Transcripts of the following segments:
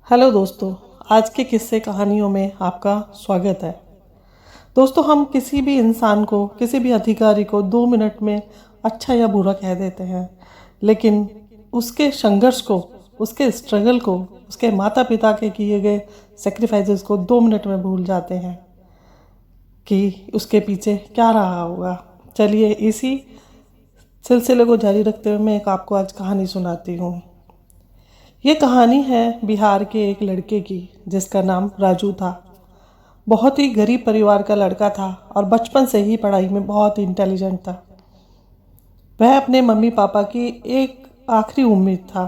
Hello दोस्तों, आज के किस्से कहानियों में आपका स्वागत है। दोस्तों, हम किसी भी इंसान को, किसी भी अधिकारी को 2 मिनट में अच्छा या बुरा कह देते हैं, लेकिन उसके संघर्ष को, उसके स्ट्रगल को, उसके माता पिता के किए गए सेक्रीफाइसेस को 2 मिनट में भूल जाते हैं कि उसके पीछे क्या रहा होगा। चलिए इसी सिलसिले को जारी रखते हुए मैं आपको आज कहानी सुनाती हूँ। ये कहानी है बिहार के एक लड़के की जिसका नाम राजू था। बहुत ही गरीब परिवार का लड़का था और बचपन से ही पढ़ाई में बहुत इंटेलिजेंट था। वह अपने मम्मी पापा की एक आखिरी उम्मीद था।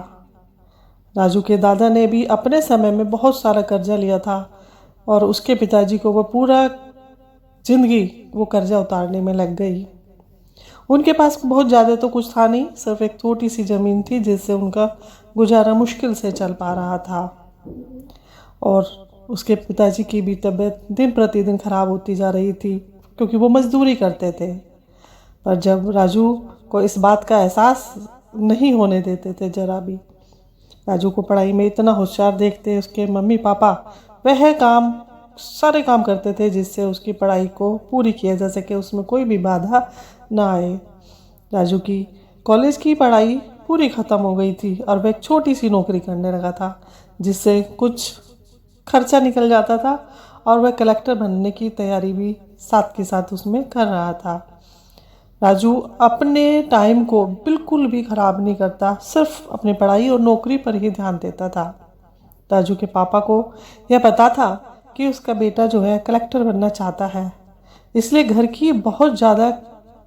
राजू के दादा ने भी अपने समय में बहुत सारा कर्जा लिया था और उसके पिताजी को वो पूरा जिंदगी वो कर्जा उतारने में लग गई। उनके पास बहुत ज़्यादा तो कुछ था नहीं, सिर्फ एक छोटी सी ज़मीन थी जिससे उनका गुजारा मुश्किल से चल पा रहा था। और उसके पिताजी की भी तबीयत दिन प्रतिदिन ख़राब होती जा रही थी क्योंकि वो मजदूरी करते थे। पर जब राजू को इस बात का एहसास नहीं होने देते थे जरा भी। राजू को पढ़ाई में इतना होशियार देखते उसके मम्मी पापा वह सारे काम करते थे जिससे उसकी पढ़ाई को पूरी किया जा सके, उसमें कोई भी बाधा ना आए। राजू की कॉलेज की पढ़ाई पूरी ख़त्म हो गई थी और वह एक छोटी सी नौकरी करने लगा था जिससे कुछ खर्चा निकल जाता था और वह कलेक्टर बनने की तैयारी भी साथ के साथ उसमें कर रहा था। राजू अपने टाइम को बिल्कुल भी ख़राब नहीं करता, सिर्फ अपनी पढ़ाई और नौकरी पर ही ध्यान देता था। राजू के पापा को यह पता था कि उसका बेटा जो है कलेक्टर बनना चाहता है, इसलिए घर की बहुत ज़्यादा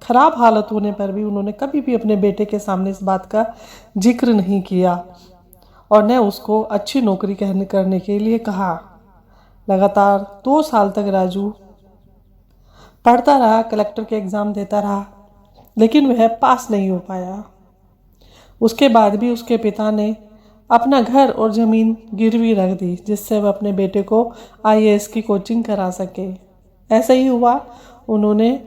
खराब हालत होने पर भी उन्होंने कभी भी अपने बेटे के सामने इस बात का जिक्र नहीं किया और न उसको अच्छी नौकरी करने के लिए कहा। लगातार 2 साल तक राजू पढ़ता रहा, कलेक्टर के एग्ज़ाम देता रहा, लेकिन वह पास नहीं हो पाया। उसके बाद भी उसके पिता ने अपना घर और ज़मीन गिरवी रख दी जिससे वह अपने बेटे को आईएएस की कोचिंग करा सके। ऐसा ही हुआ, उन्होंने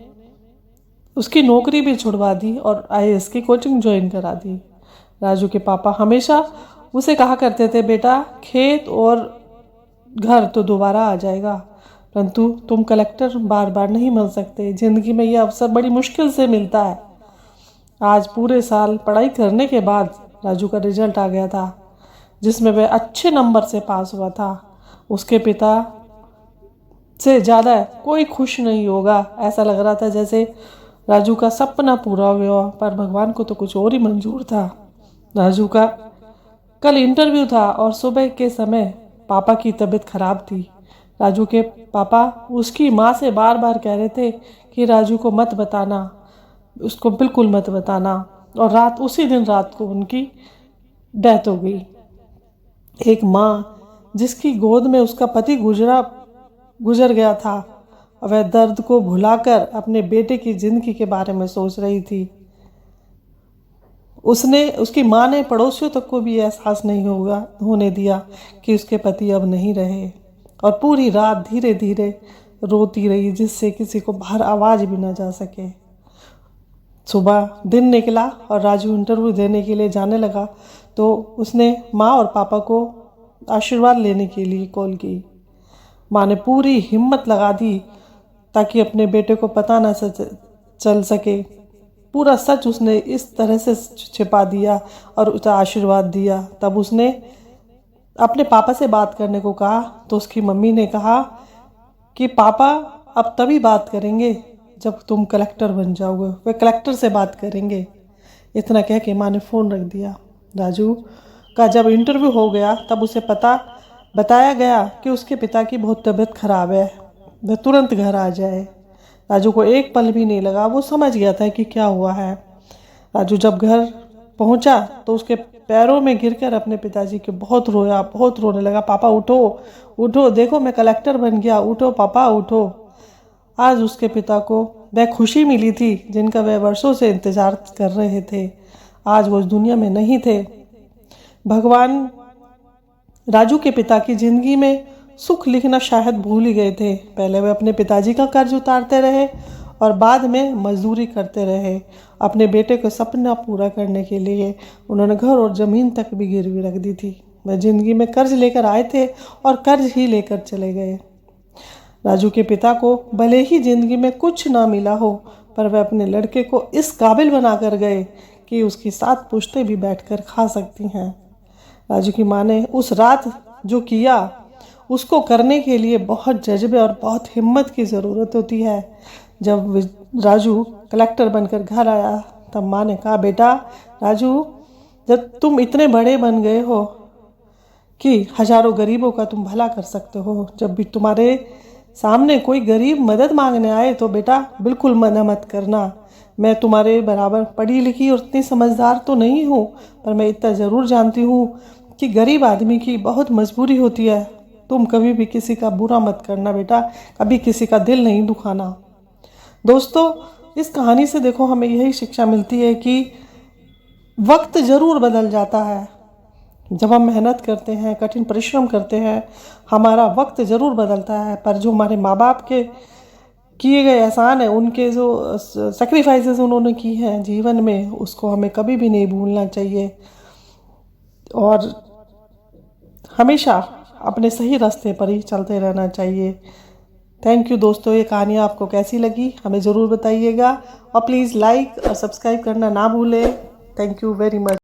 उसकी नौकरी भी छुड़वा दी और आईएएस की कोचिंग ज्वाइन करा दी। राजू के पापा हमेशा उसे कहा करते थे, बेटा खेत और घर तो दोबारा आ जाएगा, परंतु तुम कलेक्टर बार बार नहीं बन सकते। ज़िंदगी में यह अवसर बड़ी मुश्किल से मिलता है। आज पूरे साल पढ़ाई करने के बाद राजू का रिजल्ट आ गया था जिसमें वह अच्छे नंबर से पास हुआ था। उसके पिता से ज़्यादा कोई खुश नहीं होगा, ऐसा लग रहा था जैसे राजू का सपना पूरा हुआ, पर भगवान को तो कुछ और ही मंजूर था। राजू का कल इंटरव्यू था और सुबह के समय पापा की तबीयत खराब थी। राजू के पापा उसकी माँ से बार बार कह रहे थे कि राजू को मत बताना, उसको बिल्कुल मत बताना। और उसी दिन रात को उनकी डेथ हो गई। एक माँ जिसकी गोद में उसका पति गुजर गया था, वह दर्द को भुलाकर अपने बेटे की जिंदगी के बारे में सोच रही थी। उसकी माँ ने पड़ोसियों तक को भी एहसास नहीं होने दिया कि उसके पति अब नहीं रहे और पूरी रात धीरे धीरे रोती रही जिससे किसी को बाहर आवाज़ भी ना जा सके। सुबह दिन निकला और राजू इंटरव्यू देने के लिए जाने लगा तो उसने माँ और पापा को आशीर्वाद लेने के लिए कॉल की। माँ ने पूरी हिम्मत लगा दी ताकि अपने बेटे को पता ना चल सके। पूरा सच उसने इस तरह से छिपा दिया और उसे आशीर्वाद दिया। तब उसने अपने पापा से बात करने को कहा तो उसकी मम्मी ने कहा कि पापा अब तभी बात करेंगे जब तुम कलेक्टर बन जाओगे, वे कलेक्टर से बात करेंगे। इतना कह के माँ ने फ़ोन रख दिया। राजू का जब इंटरव्यू हो गया तब उसे बताया गया कि उसके पिता की बहुत तबीयत खराब है, वह तुरंत घर आ जाए। राजू को एक पल भी नहीं लगा, वो समझ गया था कि क्या हुआ है। राजू जब घर पहुंचा तो उसके पैरों में गिरकर अपने पिताजी के बहुत रोया, बहुत रोने लगा। पापा उठो उठो, देखो मैं कलेक्टर बन गया, उठो पापा उठो। आज उसके पिता को वह खुशी मिली थी जिनका वह वर्षों से इंतजार कर रहे थे, आज वो इस दुनिया में नहीं थे। भगवान राजू के पिता की जिंदगी में सुख लिखना शायद भूल ही गए थे। पहले वे अपने पिताजी का कर्ज उतारते रहे और बाद में मजदूरी करते रहे। अपने बेटे को सपना पूरा करने के लिए उन्होंने घर और ज़मीन तक भी गिरवी रख दी थी। वह जिंदगी में कर्ज लेकर आए थे और कर्ज ही लेकर चले गए। राजू के पिता को भले ही जिंदगी में कुछ ना मिला हो, पर वह अपने लड़के को इस काबिल बना कर गए कि उसकी 7 पुश्तें भी बैठकर खा सकती हैं। राजू की माँ ने उस रात जो किया उसको करने के लिए बहुत जज्बे और बहुत हिम्मत की ज़रूरत होती है। जब राजू कलेक्टर बनकर घर आया तब माँ ने कहा, बेटा राजू, जब तुम इतने बड़े बन गए हो कि हजारों गरीबों का तुम भला कर सकते हो, जब भी तुम्हारे सामने कोई गरीब मदद मांगने आए तो बेटा बिल्कुल मना मत करना। मैं तुम्हारे बराबर पढ़ी लिखी और इतनी समझदार तो नहीं हूँ, पर मैं इतना ज़रूर जानती हूँ कि गरीब आदमी की बहुत मजबूरी होती है। तुम कभी भी किसी का बुरा मत करना बेटा, कभी किसी का दिल नहीं दुखाना। दोस्तों, इस कहानी से देखो हमें यही शिक्षा मिलती है कि वक्त ज़रूर बदल जाता है। जब हम मेहनत करते हैं, कठिन परिश्रम करते हैं, हमारा वक्त ज़रूर बदलता है, पर जो हमारे माँ बाप के किए गए एहसान है, उनके जो सेक्रीफाइसेस उन्होंने की हैं जीवन में, उसको हमें कभी भी नहीं भूलना चाहिए और हमेशा अपने सही रास्ते पर ही चलते रहना चाहिए। थैंक यू दोस्तों, ये कहानी आपको कैसी लगी हमें ज़रूर बताइएगा और प्लीज़ लाइक और सब्सक्राइब करना ना भूलें। Thank you very much.